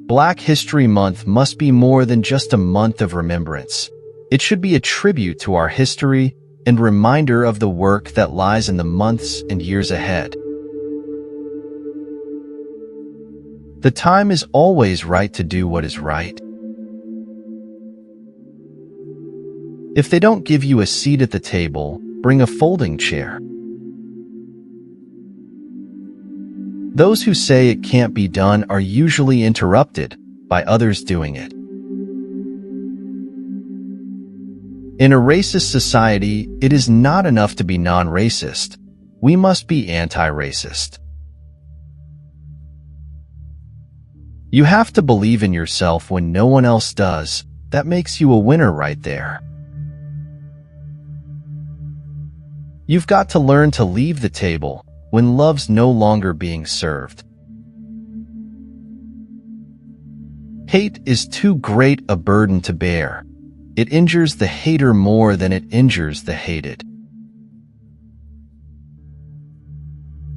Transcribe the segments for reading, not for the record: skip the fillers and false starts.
Black History Month must be more than just a month of remembrance. It should be a tribute to our history and reminder of the work that lies in the months and years ahead. The time is always right to do what is right. If they don't give you a seat at the table, bring a folding chair. Those who say it can't be done are usually interrupted by others doing it. In a racist society, it is not enough to be non-racist. We must be anti-racist. You have to believe in yourself when no one else does. That makes you a winner right there. You've got to learn to leave the table when love's no longer being served. Hate is too great a burden to bear. It injures the hater more than it injures the hated.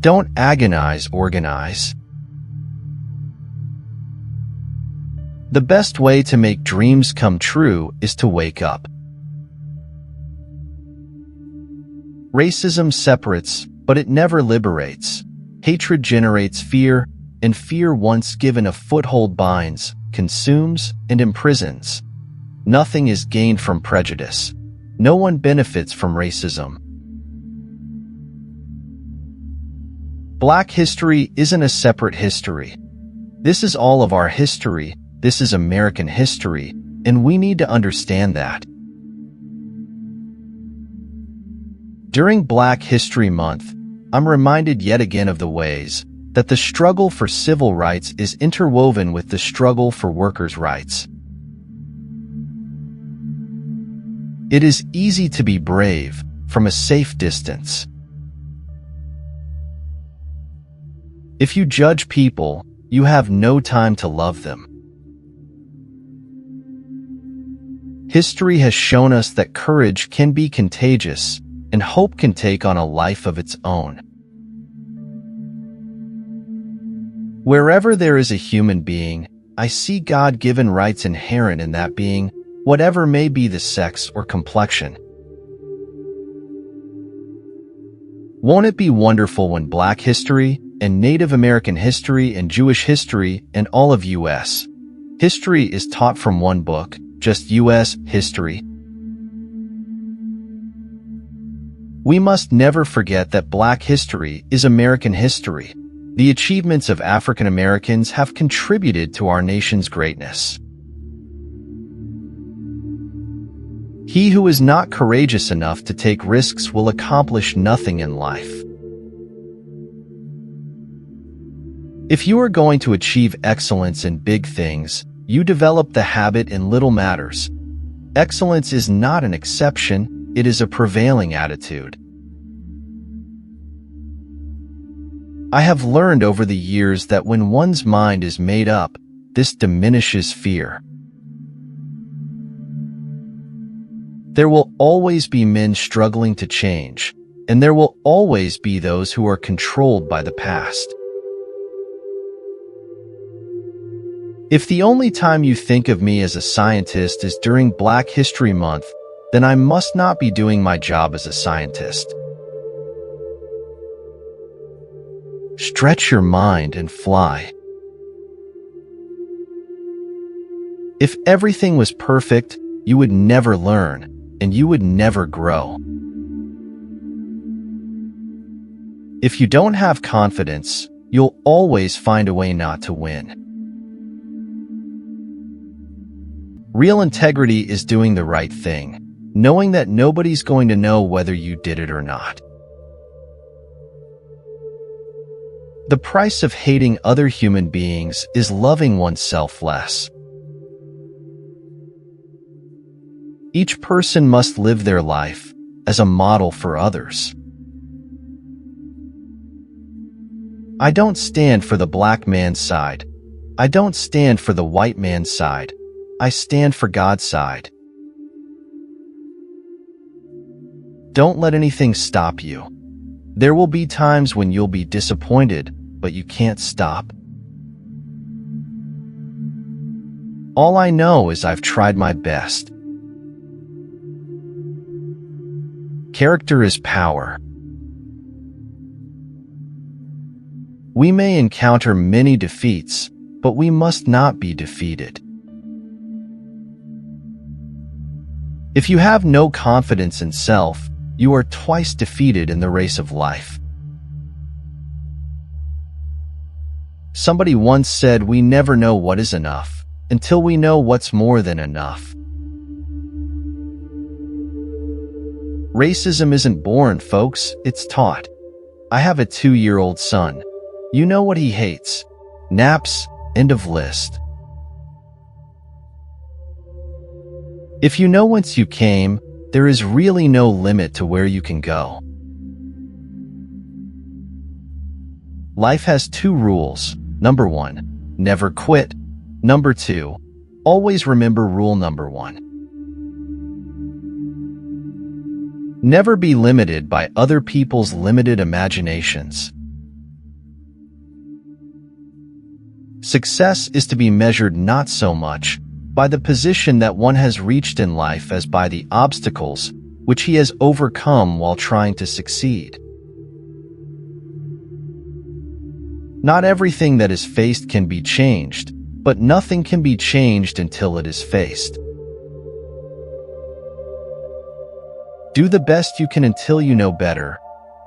Don't agonize, organize. The best way to make dreams come true is to wake up. Racism separates, but it never liberates. Hatred generates fear, and fear, once given a foothold, binds, consumes, and imprisons. Nothing is gained from prejudice. No one benefits from racism. Black history isn't a separate history. This is all of our history. This is American history, and we need to understand that. During Black History Month, I'm reminded yet again of the ways that the struggle for civil rights is interwoven with the struggle for workers' rights. It is easy to be brave from a safe distance. If you judge people, you have no time to love them. History has shown us that courage can be contagious, and hope can take on a life of its own. Wherever there is a human being, I see God-given rights inherent in that being, whatever may be the sex or complexion. Won't it be wonderful when Black history, and Native American history, and Jewish history, and all of U.S. history is taught from one book, just U.S. history? We must never forget that Black history is American history. The achievements of African Americans have contributed to our nation's greatness. He who is not courageous enough to take risks will accomplish nothing in life. If you are going to achieve excellence in big things, you develop the habit in little matters. Excellence is not an exception, it is a prevailing attitude. I have learned over the years that when one's mind is made up, this diminishes fear. There will always be men struggling to change, and there will always be those who are controlled by the past. If the only time you think of me as a scientist is during Black History Month, then I must not be doing my job as a scientist. Stretch your mind and fly. If everything was perfect, you would never learn, and you would never grow. If you don't have confidence, you'll always find a way not to win. Real integrity is doing the right thing, knowing that nobody's going to know whether you did it or not. The price of hating other human beings is loving oneself less. Each person must live their life as a model for others. I don't stand for the black man's side. I don't stand for the white man's side. I stand for God's side. Don't let anything stop you. There will be times when you'll be disappointed, but you can't stop. All I know is I've tried my best. Character is power. We may encounter many defeats, but we must not be defeated. If you have no confidence in self, you are twice defeated in the race of life. Somebody once said we never know what is enough until we know what's more than enough. Racism isn't born, folks, it's taught. I have a 2-year-old son. You know what he hates? Naps, end of list. If you know whence you came, there is really no limit to where you can go. Life has 2 rules. Number 1, never quit. Number 2, always remember rule number 1. Never be limited by other people's limited imaginations. Success is to be measured not so much by the position that one has reached in life as by the obstacles which he has overcome while trying to succeed. Not everything that is faced can be changed, but nothing can be changed until it is faced. Do the best you can until you know better.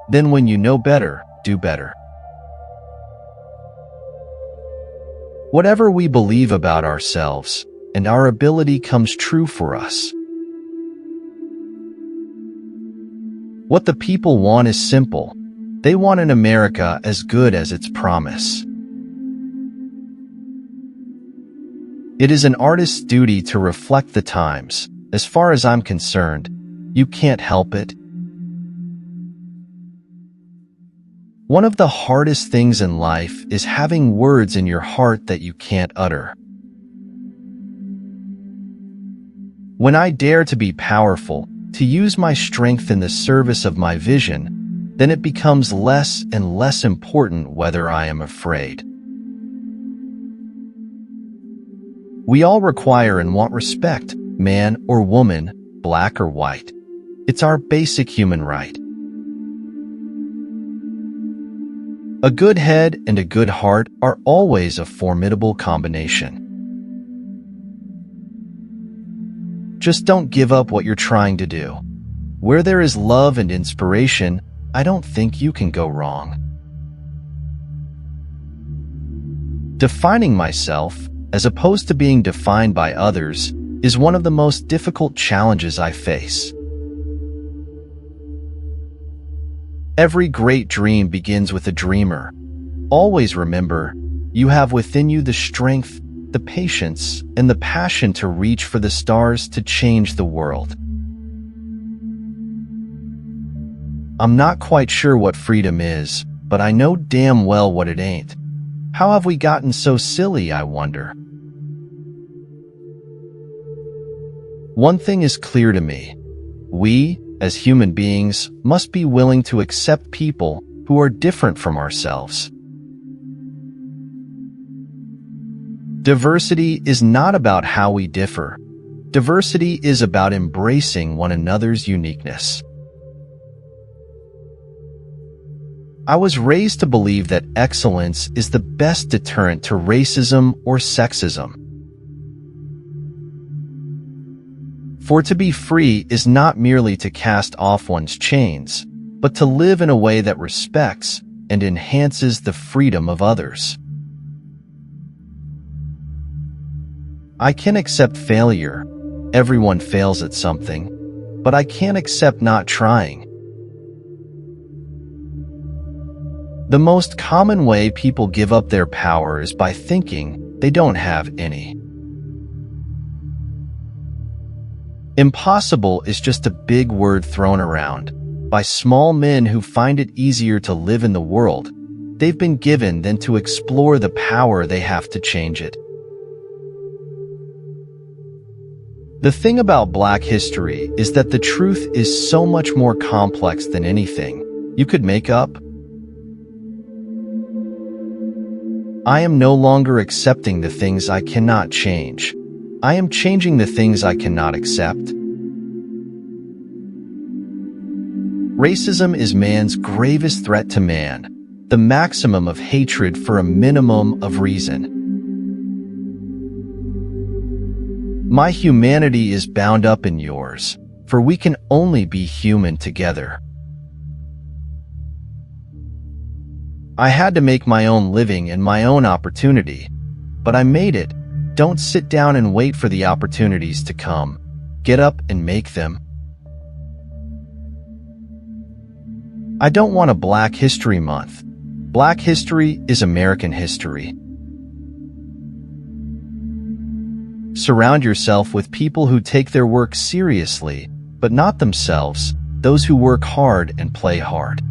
Then when you know better, do better. Whatever we believe about ourselves and our ability comes true for us. What the people want is simple. They want an America as good as its promise. It is an artist's duty to reflect the times. As far as I'm concerned, you can't help it. One of the hardest things in life is having words in your heart that you can't utter. When I dare to be powerful, to use my strength in the service of my vision, then it becomes less and less important whether I am afraid. We all require and want respect, man or woman, black or white. It's our basic human right. A good head and a good heart are always a formidable combination. Just don't give up what you're trying to do. Where there is love and inspiration, I don't think you can go wrong. Defining myself, as opposed to being defined by others, is one of the most difficult challenges I face. Every great dream begins with a dreamer. Always remember, you have within you the strength, the patience, and the passion to reach for the stars to change the world. I'm not quite sure what freedom is, but I know damn well what it ain't. How have we gotten so silly, I wonder? One thing is clear to me. We, as human beings, must be willing to accept people who are different from ourselves. Diversity is not about how we differ. Diversity is about embracing one another's uniqueness. I was raised to believe that excellence is the best deterrent to racism or sexism. For to be free is not merely to cast off one's chains, but to live in a way that respects and enhances the freedom of others. I can accept failure. Everyone fails at something, but I can't accept not trying. The most common way people give up their power is by thinking they don't have any. Impossible is just a big word thrown around by small men who find it easier to live in the world they've been given than to explore the power they have to change it. The thing about Black history is that the truth is so much more complex than anything you could make up. I am no longer accepting the things I cannot change. I am changing the things I cannot accept. Racism is man's gravest threat to man, the maximum of hatred for a minimum of reason. My humanity is bound up in yours, for we can only be human together. I had to make my own living and my own opportunity, but I made it. Don't sit down and wait for the opportunities to come. Get up and make them. I don't want a Black History Month. Black history is American history. Surround yourself with people who take their work seriously, but not themselves, those who work hard and play hard.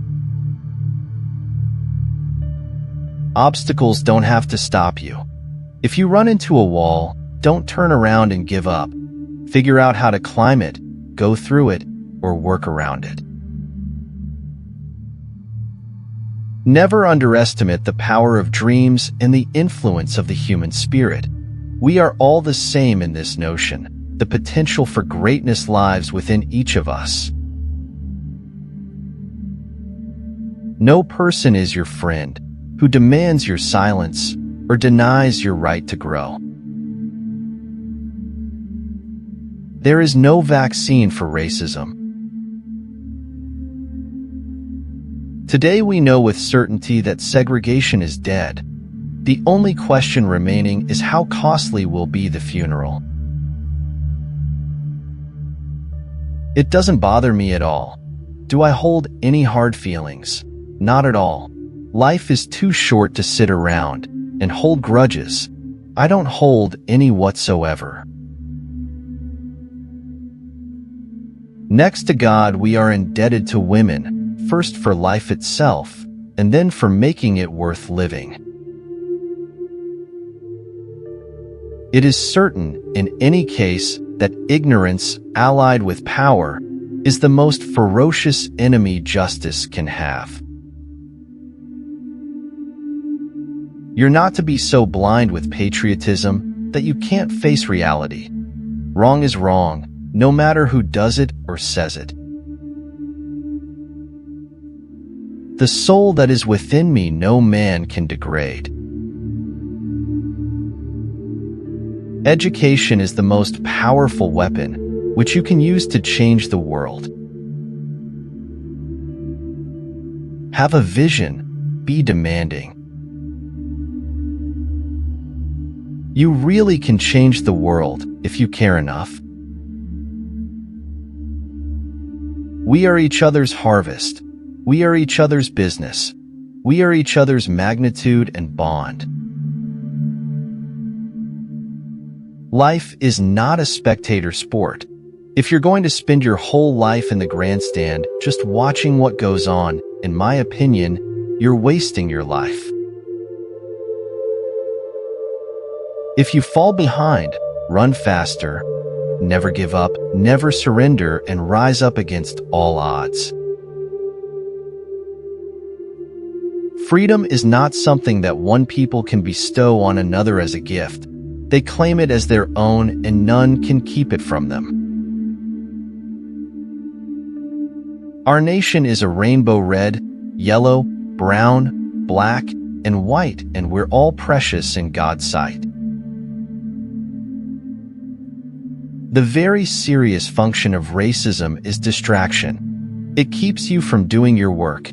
Obstacles don't have to stop you. If you run into a wall, don't turn around and give up. Figure out how to climb it, go through it, or work around it. Never underestimate the power of dreams and the influence of the human spirit. We are all the same in this notion. The potential for greatness lies within each of us. No person is your friend who demands your silence or denies your right to grow. There is no vaccine for racism. Today we know with certainty that segregation is dead. The only question remaining is how costly will be the funeral. It doesn't bother me at all. Do I hold any hard feelings? Not at all. Life is too short to sit around and hold grudges. I don't hold any whatsoever. Next to God, we are indebted to women, first for life itself, and then for making it worth living. It is certain, in any case, that ignorance, allied with power, is the most ferocious enemy justice can have. You're not to be so blind with patriotism that you can't face reality. Wrong is wrong, no matter who does it or says it. The soul that is within me no man can degrade. Education is the most powerful weapon which you can use to change the world. Have a vision, be demanding. You really can change the world if you care enough. We are each other's harvest. We are each other's business. We are each other's magnitude and bond. Life is not a spectator sport. If you're going to spend your whole life in the grandstand just watching what goes on, in my opinion, you're wasting your life. If you fall behind, run faster, never give up, never surrender, and rise up against all odds. Freedom is not something that one people can bestow on another as a gift. They claim it as their own, and none can keep it from them. Our nation is a rainbow: red, yellow, brown, black, and white, and we're all precious in God's sight. The very serious function of racism is distraction. It keeps you from doing your work.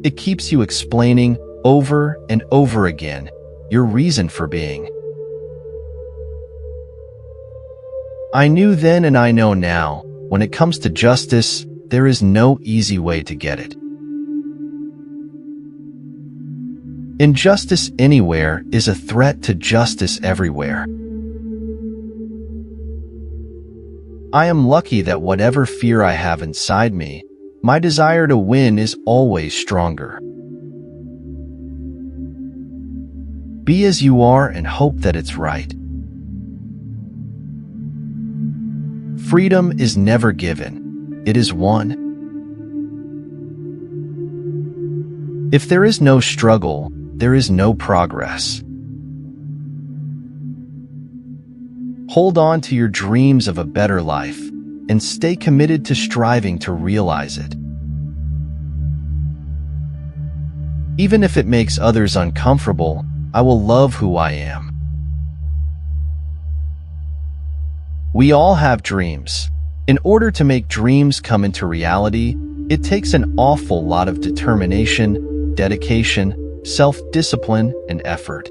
It keeps you explaining over and over again your reason for being. I knew then and I know now, when it comes to justice, there is no easy way to get it. Injustice anywhere is a threat to justice everywhere. I am lucky that whatever fear I have inside me, my desire to win is always stronger. Be as you are and hope that it's right. Freedom is never given, it is won. If there is no struggle, there is no progress. Hold on to your dreams of a better life and stay committed to striving to realize it. Even if it makes others uncomfortable, I will love who I am. We all have dreams. In order to make dreams come into reality, it takes an awful lot of determination, dedication, self-discipline, and effort.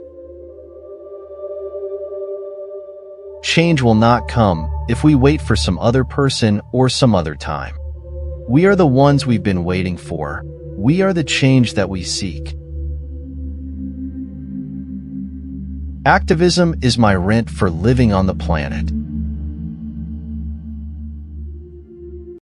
Change will not come if we wait for some other person or some other time. We are the ones we've been waiting for. We are the change that we seek. Activism is my rent for living on the planet.